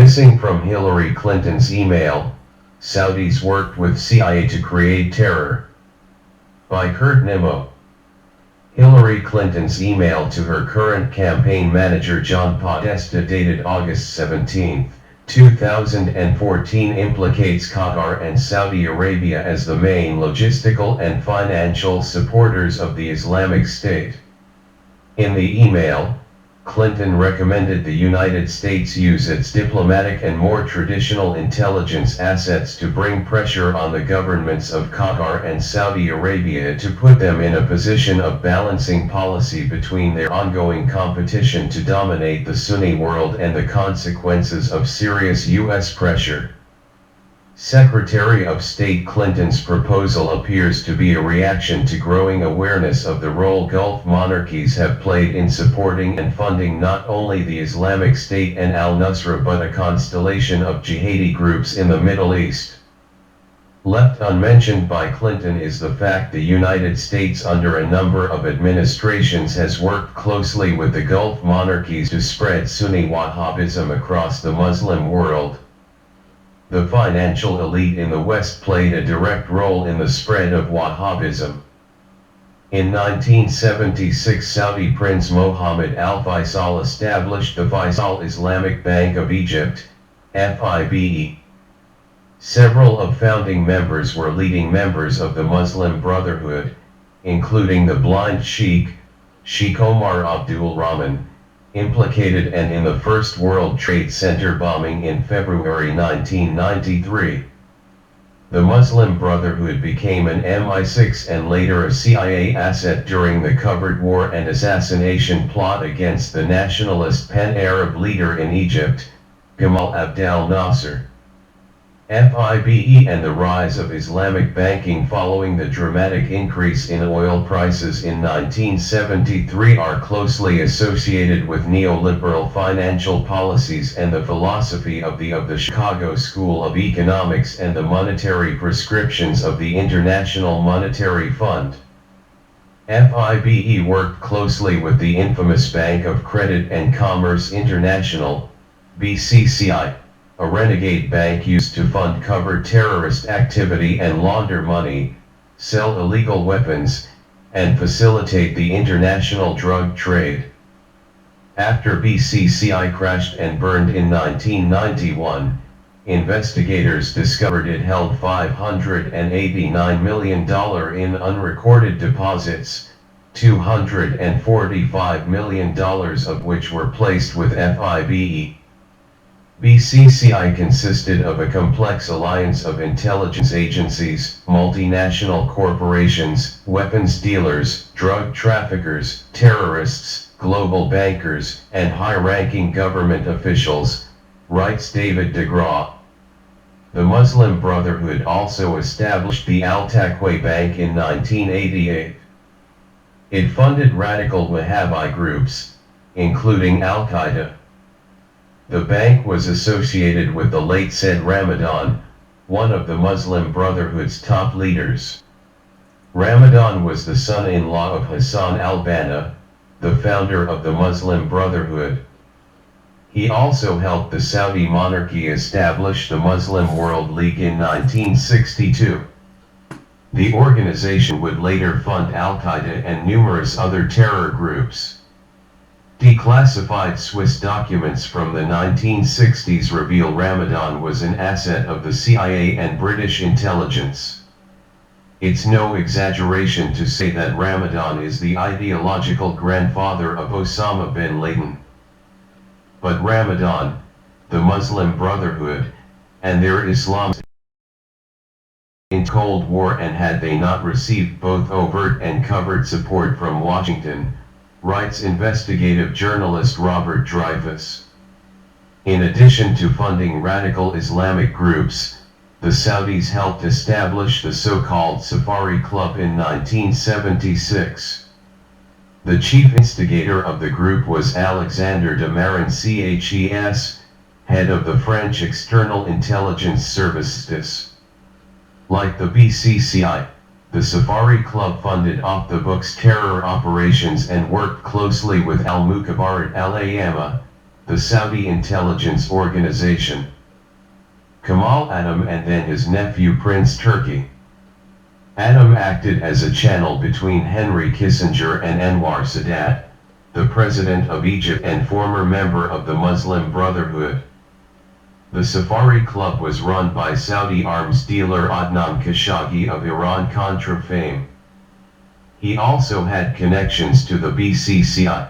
Missing from Hillary Clinton's email, Saudis worked with CIA to create terror. By Kurt Nimmo. Hillary Clinton's email to her current campaign manager John Podesta dated August 17, 2014 implicates Qatar and Saudi Arabia as the main logistical and financial supporters of the Islamic State. In the email, Clinton recommended the United States use its diplomatic and more traditional intelligence assets to bring pressure on the governments of Qatar and Saudi Arabia to put them in a position of balancing policy between their ongoing competition to dominate the Sunni world and the consequences of serious U.S. pressure. Secretary of State Clinton's proposal appears to be a reaction to growing awareness of the role Gulf monarchies have played in supporting and funding not only the Islamic State and al-Nusra but a constellation of jihadi groups in the Middle East. Left unmentioned by Clinton is the fact the United States under a number of administrations has worked closely with the Gulf monarchies to spread Sunni Wahhabism across the Muslim world. The financial elite in the West played a direct role in the spread of Wahhabism. In 1976, Saudi Prince Mohammed Al Faisal established the Faisal Islamic Bank of Egypt, FIBE. Several of founding members were leading members of the Muslim Brotherhood, including the blind Sheikh, Sheikh Omar Abdul Rahman, implicated and in the first World Trade Center bombing in February 1993. The Muslim Brotherhood became an MI6 and later a CIA asset during the covert war and assassination plot against the nationalist pan-Arab leader in Egypt, Gamal Abdel Nasser. FIBE and the rise of Islamic banking following the dramatic increase in oil prices in 1973 are closely associated with neoliberal financial policies and the philosophy of the Chicago School of Economics and the monetary prescriptions of the International Monetary Fund. FIBE worked closely with the infamous Bank of Credit and Commerce International, BCCI, a renegade bank used to fund covert terrorist activity and launder money, sell illegal weapons, and facilitate the international drug trade. After BCCI crashed and burned in 1991, investigators discovered it held $589 million in unrecorded deposits, $245 million of which were placed with FIBE. BCCI consisted of a complex alliance of intelligence agencies, multinational corporations, weapons dealers, drug traffickers, terrorists, global bankers, and high-ranking government officials, writes David DeGraw. The Muslim Brotherhood also established the Al-Taqwa Bank in 1988. It funded radical Wahhabi groups, including Al-Qaeda. The bank was associated with the late Said Ramadan, one of the Muslim Brotherhood's top leaders. Ramadan was the son-in-law of Hassan al-Banna, the founder of the Muslim Brotherhood. He also helped the Saudi monarchy establish the Muslim World League in 1962. The organization would later fund Al-Qaeda and numerous other terror groups. Declassified Swiss documents from the 1960s reveal Ramadan was an asset of the CIA and British intelligence. It's no exaggeration to say that Ramadan is the ideological grandfather of Osama bin Laden. But Ramadan, the Muslim Brotherhood, and their Islam in Cold War, and had they not received both overt and covert support from Washington, writes investigative journalist Robert Dreyfus. In addition to funding radical Islamic groups, the Saudis helped establish the so-called Safari Club in 1976. The chief instigator of the group was Alexander de Marin Ces, head of the French External Intelligence Service STIS. Like the BCCI, the Safari Club funded off-the-books terror operations and worked closely with al-Mukhabarat al-Ayyama, the Saudi intelligence organization. Kamal Adam and then his nephew Prince Turki. Adam acted as a channel between Henry Kissinger and Anwar Sadat, the President of Egypt and former member of the Muslim Brotherhood. The Safari Club was run by Saudi arms dealer Adnan Khashoggi of Iran-Contra fame. He also had connections to the BCCI.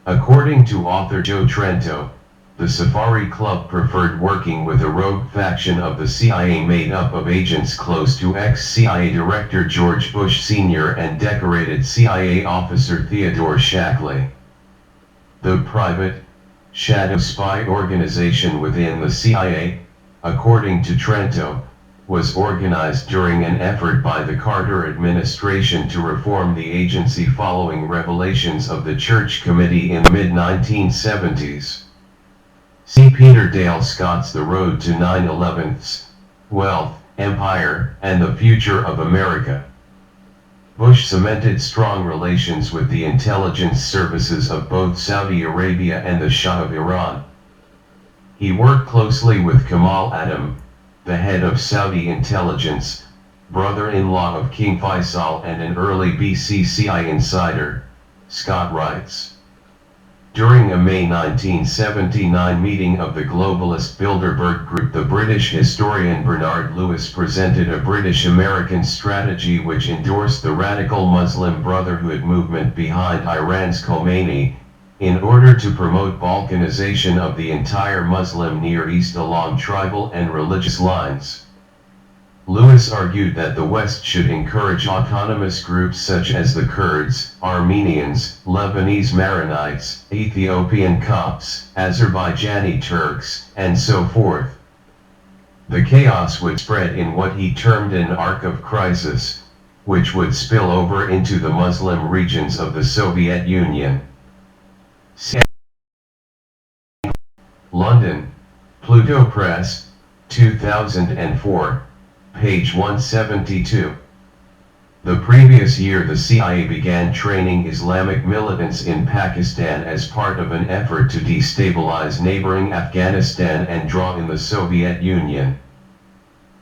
According to author Joe Trento, the Safari Club preferred working with a rogue faction of the CIA made up of agents close to ex-CIA Director George Bush Sr. and decorated CIA officer Theodore Shackley. The private, shadow spy organization within the CIA, according to Trento, was organized during an effort by the Carter administration to reform the agency following revelations of the Church Committee in the mid-1970s. See Peter Dale Scott's The Road to 9/11's, Wealth, Empire, and the Future of America. Bush cemented strong relations with the intelligence services of both Saudi Arabia and the Shah of Iran. He worked closely with Kamal Adam, the head of Saudi intelligence, brother-in-law of King Faisal and an early BCCI insider, Scott writes. During a May 1979 meeting of the globalist Bilderberg Group, the British historian Bernard Lewis presented a British-American strategy which endorsed the radical Muslim Brotherhood movement behind Iran's Khomeini, in order to promote Balkanization of the entire Muslim Near East along tribal and religious lines. Lewis argued that the West should encourage autonomous groups such as the Kurds, Armenians, Lebanese Maronites, Ethiopian Copts, Azerbaijani Turks, and so forth. The chaos would spread in what he termed an arc of crisis, which would spill over into the Muslim regions of the Soviet Union. London, Pluto Press, 2004. Page 172. The previous year the CIA began training Islamic militants in Pakistan as part of an effort to destabilize neighboring Afghanistan and draw in the Soviet Union.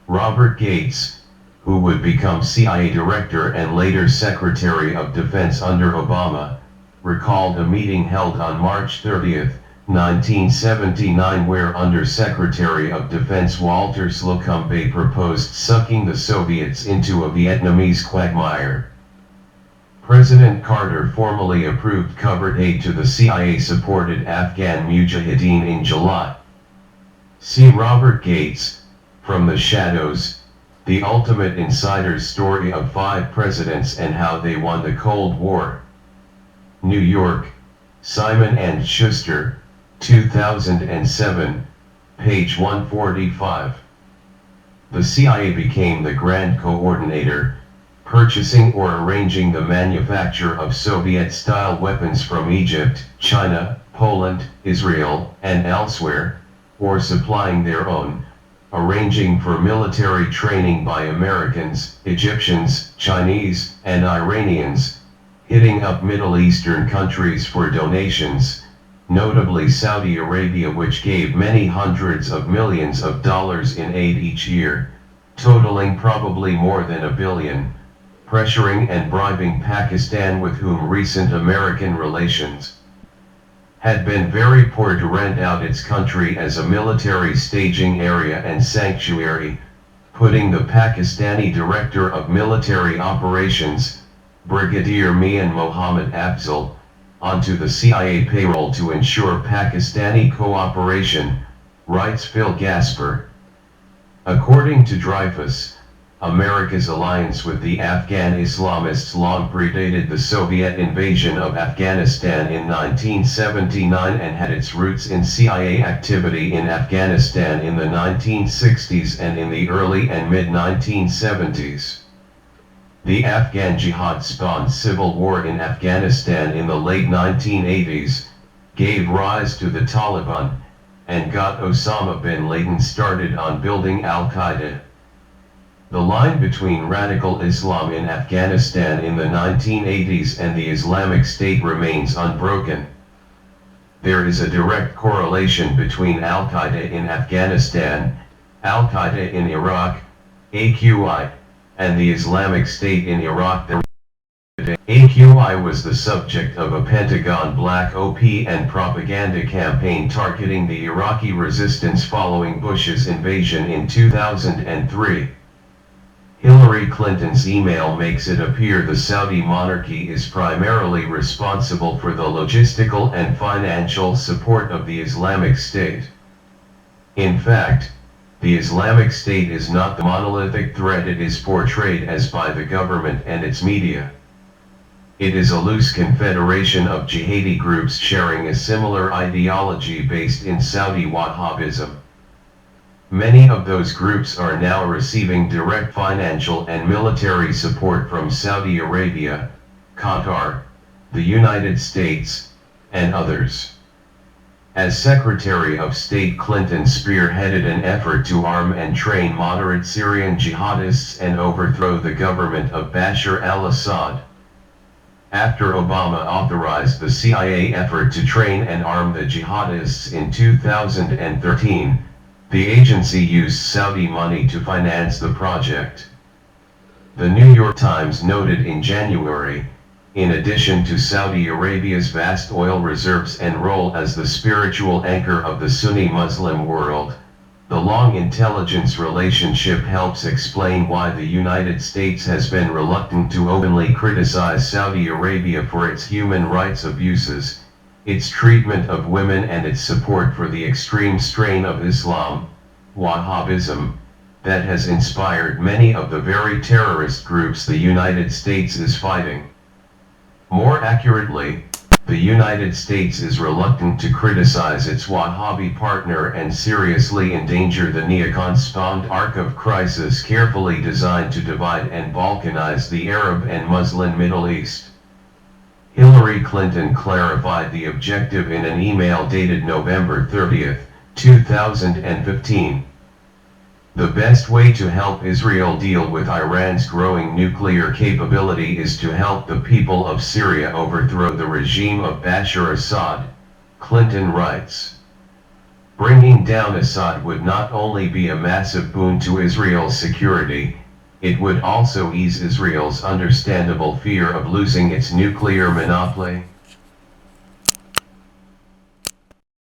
Robert Gates, who would become CIA Director and later Secretary of Defense under Obama, recalled a meeting held on March 30, 1979 where Under-Secretary of Defense Walter Slocumbe proposed sucking the Soviets into a Vietnamese quagmire. President Carter formally approved covert aid to the CIA-supported Afghan Mujahideen in July. See Robert Gates, From the Shadows, The Ultimate Insider's Story of 5 Presidents and How They Won the Cold War. New York, Simon & Schuster, 2007, page 145. The CIA became the grand coordinator, purchasing or arranging the manufacture of Soviet-style weapons from Egypt, China, Poland, Israel, and elsewhere, or supplying their own, arranging for military training by Americans, Egyptians, Chinese, and Iranians, hitting up Middle Eastern countries for donations, notably Saudi Arabia, which gave many hundreds of millions of dollars in aid each year, totaling probably more than $1 billion, pressuring and bribing Pakistan, with whom recent American relations had been very poor, to rent out its country as a military staging area and sanctuary, putting the Pakistani Director of Military Operations, Brigadier Mian Mohammad Afzal, onto the CIA payroll to ensure Pakistani cooperation, writes Phil Gasper. According to Dreyfus, America's alliance with the Afghan Islamists long predated the Soviet invasion of Afghanistan in 1979 and had its roots in CIA activity in Afghanistan in the 1960s and in the early and mid-1970s. The Afghan Jihad spawned civil war in Afghanistan in the late 1980s, gave rise to the Taliban, and got Osama bin Laden started on building Al-Qaeda. The line between radical Islam in Afghanistan in the 1980s and the Islamic State remains unbroken. There is a direct correlation between Al-Qaeda in Afghanistan, Al-Qaeda in Iraq, AQI, and the Islamic State in Iraq. AQI was the subject of a Pentagon Black Op and propaganda campaign targeting the Iraqi resistance following Bush's invasion in 2003. Hillary Clinton's email makes it appear the Saudi monarchy is primarily responsible for the logistical and financial support of the Islamic State. In fact, the Islamic State is not the monolithic threat it is portrayed as by the government and its media. It is a loose confederation of jihadi groups sharing a similar ideology based in Saudi Wahhabism. Many of those groups are now receiving direct financial and military support from Saudi Arabia, Qatar, the United States, and others. As Secretary of State, Clinton spearheaded an effort to arm and train moderate Syrian jihadists and overthrow the government of Bashar al-Assad. After Obama authorized the CIA effort to train and arm the jihadists in 2013, the agency used Saudi money to finance the project. The New York Times noted in January, in addition to Saudi Arabia's vast oil reserves and role as the spiritual anchor of the Sunni Muslim world, the long intelligence relationship helps explain why the United States has been reluctant to openly criticize Saudi Arabia for its human rights abuses, its treatment of women, and its support for the extreme strain of Islam, Wahhabism, that has inspired many of the very terrorist groups the United States is fighting. More accurately, the United States is reluctant to criticize its Wahhabi partner and seriously endanger the neocon-spawned arc of crisis carefully designed to divide and balkanize the Arab and Muslim Middle East. Hillary Clinton clarified the objective in an email dated November 30, 2015. The best way to help Israel deal with Iran's growing nuclear capability is to help the people of Syria overthrow the regime of Bashar Assad, Clinton writes. Bringing down Assad would not only be a massive boon to Israel's security, it would also ease Israel's understandable fear of losing its nuclear monopoly.